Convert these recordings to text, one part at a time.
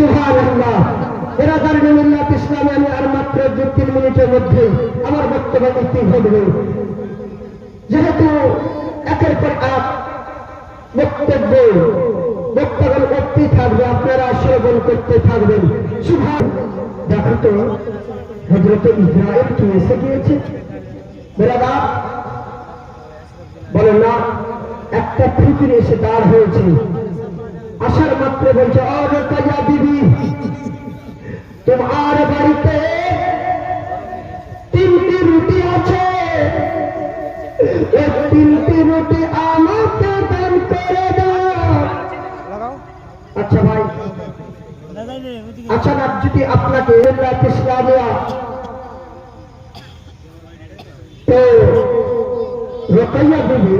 সুবহানাল্লাহ। বিরাদার মিল্লাত ইসলামে আমি আর মাত্র 2-3 মিনিটের মধ্যে আমার বক্তব্য ইতি ঘটবে। যেহেতু একের পর এক বক্তব্য করতেই থাকবে, আপনারা শ্রবণ করতে থাকবেন। দেখো তো হযরত ইসরাঈল কি এসে গিয়েছে? বিরাদার বলে না, একটা ফিকির এসে দাঁড় হয়েছে। আসার মাত্র বলছে, ও রোকাইয়া বিবি, তোমার বাড়িতে 3টি রুটি আছে, ওই 3টি রুটি আমাকে দান করে দাও। আচ্ছা ভাই, আচ্ছা না, যদি আপনাকে ইসলামিয়া তো রোকাইয়া বিবি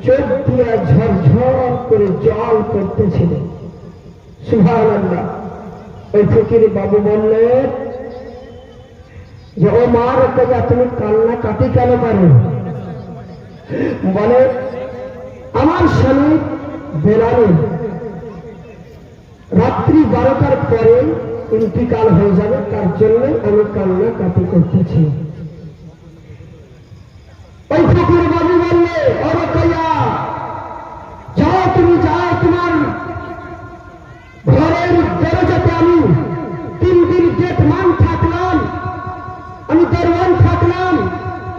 চোখ দিয়ে ঝরঝর করে জল করতেছিলেন। সুবহানাল্লাহ। ওই ফকির বাবু বললেন যে, ও মা রোকাইয়া, তুমি কান্না কাটি কেন পারো? বলে, আমার স্বামী বেলালে রাত্রি 12টার পরে ইন্তিকাল হয়ে যাবে, তার জন্য আমি কান্না কাটি করতেছি। ওই ফকির বাবু বললে, ও রোকাইয়া, যাও, তুমি যাও, তোমার ঘরের দরজাতে আমি 3 দিন গেটম্যান থাকলাম, আমি দরওয়ান থাকলাম।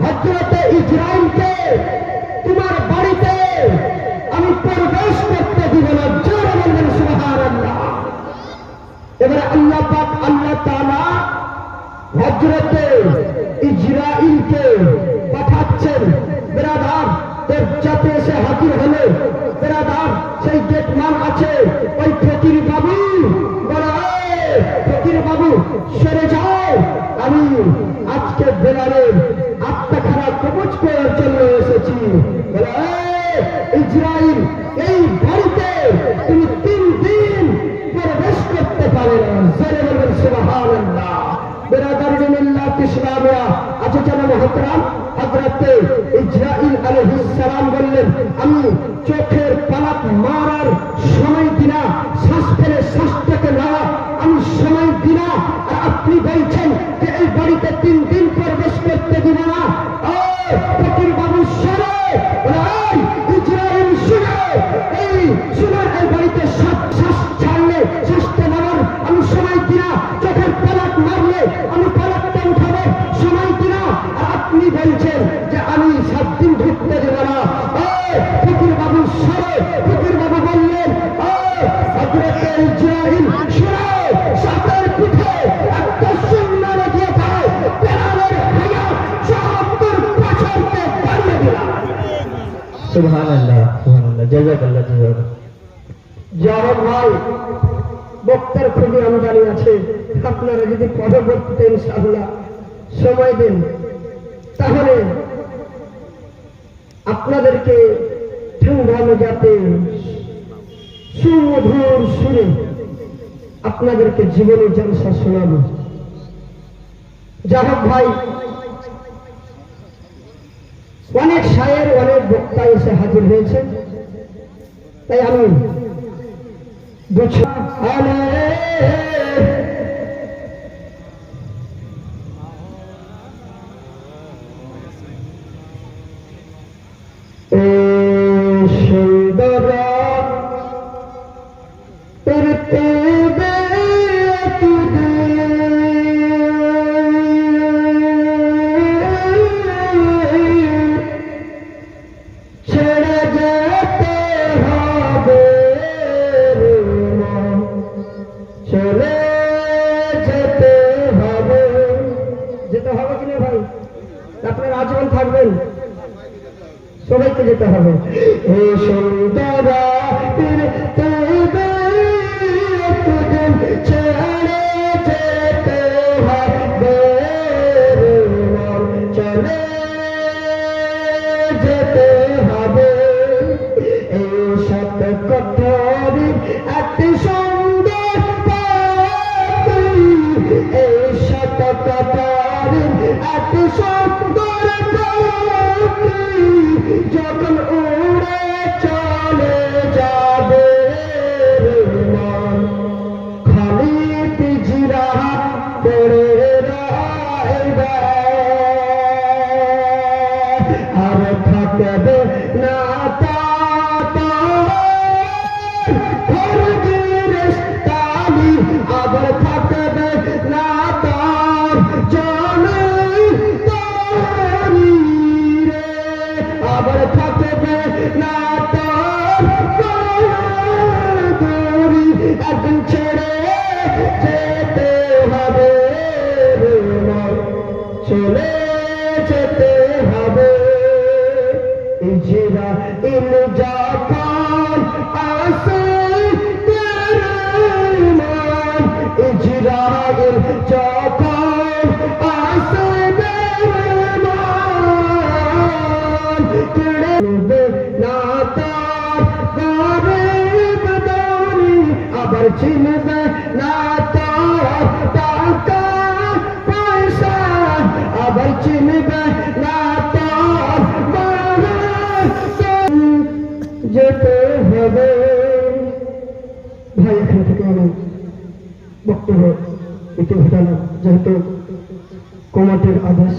হযরতে ইসরাঈলকে তোমার বাড়িতে আমি প্রবেশ করতে দিব না। জোরে বলবেন সুবহানাল্লাহ। এবারে আল্লাহ পাক, আল্লাহ তাআলা হযরতে ইসরাঈলকে পাঠাচ্ছেন। বিরাদার দরজাতে এসে হাজির হলে বিরাদার সেই গেটম্যান আছে, ওই ফকির বাবু বলে, ফকির বাবু সরে যাও, আমি আজকে বেলালের আত্মাখানা কবজ করার জন্য এসেছি। বলে, ইসরাঈল, এই বাড়িতে তুমি 3 দিন প্রবেশ করতে পারে না। জোরে বলবেন সুবহানাল্লাহ। বিরাদার মিল্লাত ইসলামিয়া আছে জানা মুহতারাম, হযরতে ইসরাঈল আলাইহিস সালাম বললেন, আমি চোখের পালক মারার সময় দিনা, শ্বাস ফেলে শ্বাসটাকে নেওয়া আমি সময় দিনা, আর আপনি বলছেন যে এই বাড়িতে 3 দিন প্রবেশ করতে দিব না। ও ফকির বাবু সরে, ইসরাঈল শুনে, এই শুনে, এই বাড়িতে শ্বাস ছাড়লে শ্বাসটা নেওয়ার আমি সময় দিনা, চোখের পালক মারলে আমি পালকটা উঠাবো সময় দিনা, আর আপনি বলছেন যে আমি 7 দিন ঢুকতে দেব না। ফকির বাবু সরে। ফকির বাবু বললেন, হযরতে ইসরাঈল শুনে, সাপের পিঠে একটা সুন্নাহ রেখে যায়, বেলালের হায়াত 74 বছরকে বাড়িয়ে দিলাম। সুবহানাল্লাহ, সুবহানাল্লাহ, জাযাকাল্লাহ, জাযাকাল্লাহ। যারা ভাই বক্তার খুবই আমদানি আছে, আপনারা যদি পরবর্তীতে ইনশাআল্লাহ সময় দেন, তাহলে আপনাদেরকে ঠান্ডা মেজাজে সুমধুর সুরে আপনাদেরকে জীবনের জলসা শোনাবো। যাই হোক ভাই, অনেক শায়ের, অনেক বক্তা এসে হাজির হয়েছে, তাই আমি সুন্দর ছেড়ে যেতে হবে, চলে যেতে হবে। যেতে হবে কিনা ভাই? আপনারা আজীবন থাকবেন, সবাইকে যেতে হবে। হে সুন্দর ছেড়ে যেতে হবে, চলে যেতে হবে। এই সত কঠোর একটি সুন্দর পথ, এই সত কঠোর একটি সুন্দর পথ, যখন উড়ে একদিন ছেড়ে যেতে হবে রে মন, চলে যেতে হবে। ইজরাইল যখন আসে তেরে মন, ইজরাইল যখন আসে তেরে মন, কেড়ে নেবে না তার গরিব দরি, আবার চিনবে না তার টাকা পয়সা, আবার চিনবে না তার যেতে হবে। ভাই এখান থেকে আমি বক্তব্য এটি ঘটালাম, যেহেতু কমিটির আদেশ।